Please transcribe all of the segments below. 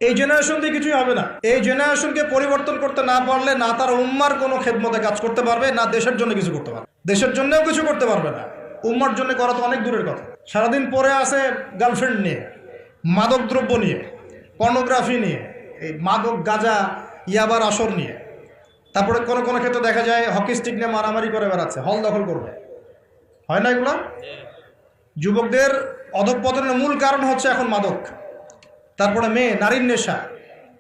এই জেনারেশন দিয়ে কিছুই হবে না। এই জেনারেশনকে পরিবর্তন করতে না পারলে না তার উম্মার কোনো খেদমতে কাজ করতে পারবে, না দেশের জন্য কিছু করতে পারবে। দেশের জন্যও কিছু করতে পারবে না, উম্মার জন্য করা তো অনেক দূরের কথা। সারাদিন পরে আসে গার্লফ্রেন্ড নিয়ে, মাদক দ্রব্য নিয়ে, পর্নোগ্রাফি নিয়ে, এই মাদক গাঁজা ইয়াবার আসর নিয়ে। তারপরে কোনো কোনো ক্ষেত্রে দেখা যায় হকি স্টিক নিয়ে মারামারি করে বেড়াচ্ছে, হল দখল করবে। হয় না এগুলো? যুবকদের অধঃপতনের মূল কারণ হচ্ছে এখন মাদক, তারপরে মেয়ে, নারীর নেশা,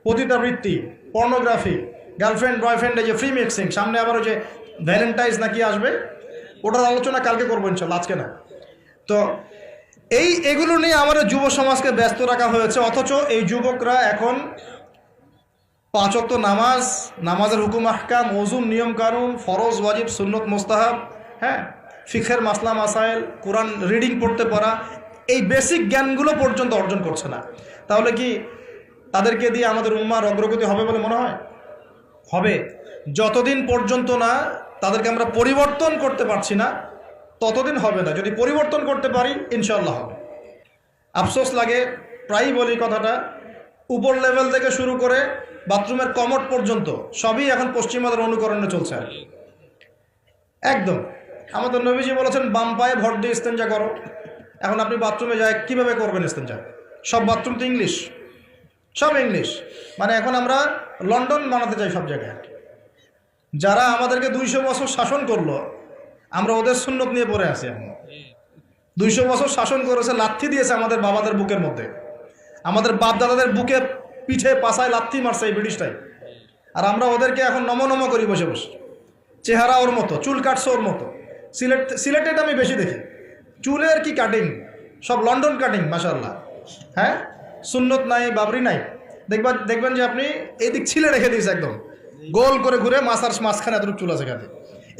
পতিতাবৃত্তি, পর্নোগ্রাফি, গার্লফ্রেন্ড বয়ফ্রেন্ডে যে ফ্রি মিক্সিং, সামনে আবার ওই যে ভ্যালেন্টাইন্স নাকি আসবে, ওটার আলোচনা কালকে করবো ইনশাল্লাহ, আজকে না। তো এগুলো নিয়ে আমাদের যুব সমাজকে ব্যস্ত রাখা হয়েছে, অথচ এই যুবকরা এখন 5 ওয়াক্ত নামাজ, নামাজের হুকুম আহকাম, ওযুর নিয়ম কানুন, ফরজ ওয়াজিব সুন্নত মুস্তাহাব, হ্যাঁ, ফিকহের মাসলা মাসাইল, কোরআন রিডিং পড়তে পারা, এই বেসিক জ্ঞানগুলো পর্যন্ত অর্জন করছে না। তাহলে কি তাদেরকে দিয়ে আমাদের উম্মার অগ্রগতি হবে বলে মনে হয়? হবে। যতদিন পর্যন্ত না তাদেরকে আমরা পরিবর্তন করতে পারছি না, ততদিন হবে না। যদি পরিবর্তন করতে পারি ইনশাআল্লাহ হবে। আফসোস লাগে, প্রায়ই বলি কথাটা, উপর লেভেল থেকে শুরু করে বাথরুমের কমোড পর্যন্ত সবই এখন পশ্চিমাদের অনুকরণে চলছে। একদম আমাদের নবীজি বলেছেন বাম পায়ে ভর দিয়ে ইস্তেঞ্জা করো। এখন আপনি বাথরুমে যায় কিভাবে করবেন ইস্তেঞ্জা? সব বাথরুম তো ইংলিশ, সব ইংলিশ। মানে এখন আমরা লন্ডন বানাতে চাই সব জায়গায়। যারা আমাদেরকে 200 বছর শাসন করলো, আমরা ওদের সুন্নত নিয়ে পড়ে আছি। এখন 200 বছর শাসন করেছে, লাথি দিয়েছে আমাদের বাবাদের বুকের মধ্যে, আমাদের বাপ দাদাদের বুকে পিঠে পাছায় লাথি মারছে এই ব্রিটিশটাই। আর আমরা ওদেরকে এখন নম করি বসে বসে। চেহারা ওর মতো, চুল কাটছে ওর মতো। সিলেটেড আমি বেশি দেখি, চুলের কি কাটিং, সব লন্ডন কাটিং মাশাআল্লাহ। হ্যাঁ, সুন্নত নাই, বাবরি নাই। দেখবেন যে আপনি এদিক ছিলে রেখে দিয়েছে একদম গোল করে ঘুরে, মাঝখানে এতটুকু চুল আছে কাটে।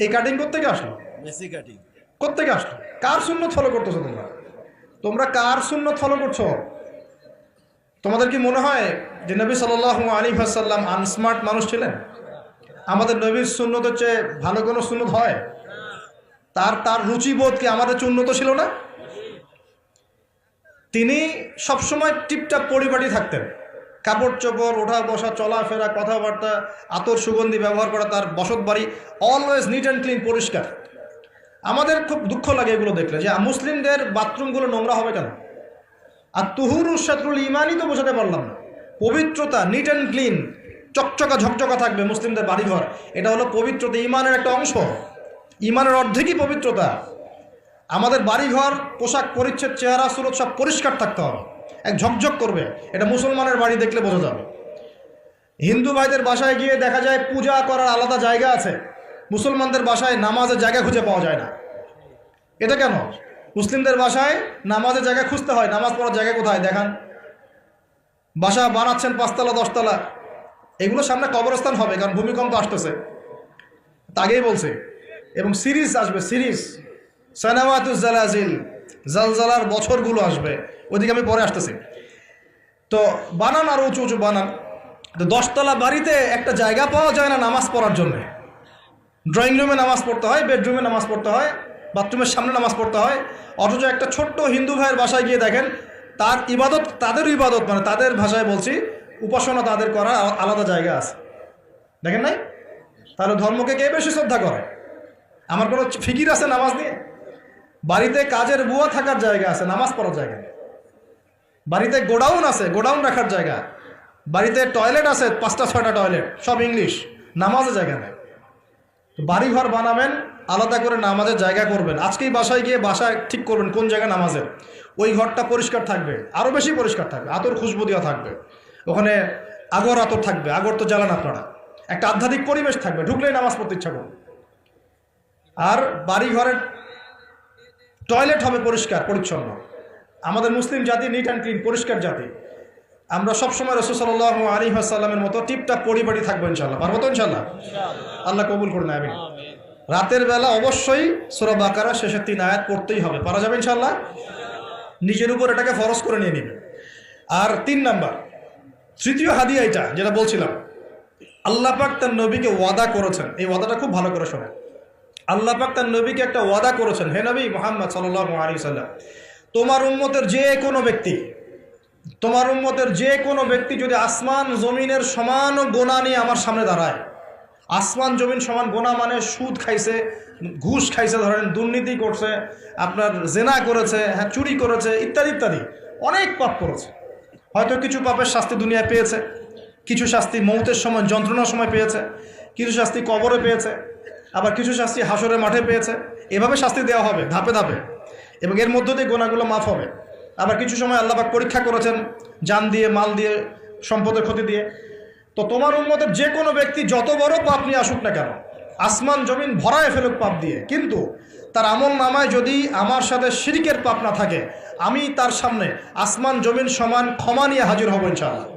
এই কাটিং কোত্থেকে আসলো? কোত্থেকে আসলো? কার সুন্নত ফলো করতেছো তোমরা? তোমরা কার সুন্নত ফলো করছো? তোমাদের কি মনে হয় যে নবী সাল্লাল্লাহু আলাইহি ওয়াসাল্লাম আনস্মার্ট মানুষ ছিলেন? আমাদের নবীর সুন্নত হচ্ছে ভালো কোনো সুন্নত হয়? তার রুচিবোধ কি আমাদের উন্নত ছিল না? তিনি সবসময় টিপটাপ পরিপাটি থাকতেন। কাপড় চোপড়, ওঠা বসা, চলাফেরা, কথাবার্তা, আতর সুগন্ধি ব্যবহার করা, তার বসত বাড়ি অলওয়েজ নিট অ্যান্ড ক্লিন, পরিষ্কার। আমাদের খুব দুঃখ লাগে এগুলো দেখলে, যে মুসলিমদের বাথরুমগুলো নোংরা হবে কেন? আর তুহুরু শাতরুল ইমানই তো বোঝাতে পারলাম না। পবিত্রতা, নিট অ্যান্ড ক্লিন, চকচকা ঝকঝকা থাকবে মুসলিমদের বাড়িঘর, এটা হলো পবিত্রতা, ইমানের একটা অংশ। ইমানের অর্ধেকই পবিত্রতা। আমাদের বাড়িঘর, পোশাক পরিচ্ছদ, চেহারা সুরত সব পরিষ্কার থাকতে হবে, এক ঝকঝক করবে। এটা মুসলমানের বাড়ি দেখলে বোঝা যাবে। হিন্দু ভাইদের বাসায় গিয়ে দেখা যায় পূজা করার আলাদা জায়গা আছে, মুসলমানদের বাসায় নামাজের জায়গা খুঁজে পাওয়া যায় না। এটা কেন? মুসলিমদের বাসায় নামাজের জায়গা খুঁজতে হয়, নামাজ পড়ার জায়গা কোথায় দেখান? বাসা বানাচ্ছেন 5 তলা 10 তলা, এগুলো সামনে কবরস্থান হবে, কারণ ভূমিকম্প আসতেছে, আগেই বলছে। এবং সিরিজ আসবে, সিরিজ সানাওয়াতুজ জালাজিল, জালজালার বছরগুলো আসবে, ওইদিকে আমি পরে আসতেছি। তো বানান আর উঁচু উঁচু বানান। তো 10 তলা বাড়িতে একটা জায়গা পাওয়া যায় না নামাজ পড়ার জন্য। ড্রয়িং রুমে নামাজ পড়তে হয়, বেডরুমে নামাজ পড়তে হয়, বাথরুমের সামনে নামাজ পড়তে হয়। অথচ একটা ছোট্ট হিন্দু ভাইয়ের বাসায় গিয়ে দেখেন তার ইবাদত, তাদের ইবাদত মানে তাদের ভাষায় বলছি, উপাসনা তাদের করা আলাদা জায়গা আছে। দেখেন নাই? তাহলে ধর্মকে কে বেশি শ্রদ্ধা করে? আমার কোনো ফিকির আছে নামাজ নিয়ে? বাড়িতে কাজের বুয়া থাকার জায়গা আছে, নামাজ পড়ার জায়গা নেই। বাড়িতে গোডাউন আছে, গোডাউন রাখার জায়গা। বাড়িতে টয়লেট আছে, 5টা 6টা টয়লেট, সব ইংলিশ, নামাজের জায়গা নেই। তো বাড়িঘর বানাবেন, আলাদা করে নামাজের জায়গা করবেন। আজকেই বাসায় গিয়ে বাসায় ঠিক করবেন কোন জায়গা নামাজের। ওই ঘরটা পরিষ্কার থাকবে, আরও বেশি পরিষ্কার থাকবে, আতর খুশবু দেওয়া থাকবে, ওখানে আগর আতর থাকবে, আগর তো জ্বালান আপনারা। একটা আধ্যাত্মিক পরিবেশ থাকবে, ঢুকলেই নামাজ পড়তে ইচ্ছা করবে। আর বাড়িঘরের টয়লেট হবে পরিষ্কার পরিচ্ছন্ন। আমাদের মুসলিম জাতি নিট অ্যান্ড ক্লিন, পরিষ্কার জাতি। আমরা সবসময় রাসূল সাল্লাল্লাহু আলাইহি ওয়াসাল্লামের মতো টিপটাপ পরিপাটি থাকবো ইনশাআল্লাহ। পারবো তো ইনশাআল্লাহ? আল্লাহ কবুল করুন, আমিন। রাতের বেলা অবশ্যই সূরা বাকারা শেষের 3 আয়াত পড়তেই হবে, পারা যাবে ইনশাআল্লাহ। নিজের উপর এটাকে ফরজ করে নিয়ে নেবে। আর 3 নাম্বার, তৃতীয় হাদিয়া এটা যেটা বলছিলাম, আল্লাহ পাক তার নবীকে ওয়াদা করেছেন। এই ওয়াদাটা খুব ভালো করে শোনেন। আল্লাহ পাক তার নবীকে একটা ওয়াদা করেছেন, হে নবী মুহাম্মদ সাল্লাল্লাহু আলাইহি ওয়াসাল্লাম, তোমার উম্মতের যে কোনো ব্যক্তি তোমার উম্মতের যে কোনো ব্যক্তি যদি আসমান জমিনের সমান গোনা নিয়ে আমার সামনে দাঁড়ায়, আসমান জমিন সমান গোনা মানে সুদ খাইছে, ঘুষ খাইছে, ধরেন দুর্নীতি করছে, আপনার জেনা করেছে, হ্যাঁ চুরি করেছে, ইত্যাদি ইত্যাদি অনেক পাপ করেছে। হয়তো কিছু পাপের শাস্তি দুনিয়ায় পেয়েছে, কিছু শাস্তি মৌতের সময় যন্ত্রণার সময় পেয়েছে, কিছু শাস্তি কবরে পেয়েছে, আবার কিছু শাস্তি হাসরের মাঠে পেয়েছে। এভাবে শাস্তি দেওয়া হবে ধাপে ধাপে, এবং এর মধ্য দিয়ে গোনাগুলো মাফ হবে। আবার কিছু সময় আল্লাহ পাক পরীক্ষা করেছেন জান দিয়ে, মাল দিয়ে, সম্পদের ক্ষতি দিয়ে। তো তোমার উম্মতের যে কোনো ব্যক্তি যত বড় পাপ নিয়ে আসুক না কেন, আসমান জমিন ভরায় ফেলুক পাপ দিয়ে, কিন্তু তার আমল নামায় যদি আমার সাথে শিরকের পাপ না থাকে, আমি তার সামনে আসমান জমিন সমান ক্ষমা নিয়ে হাজির হব ইনশাআল্লাহ।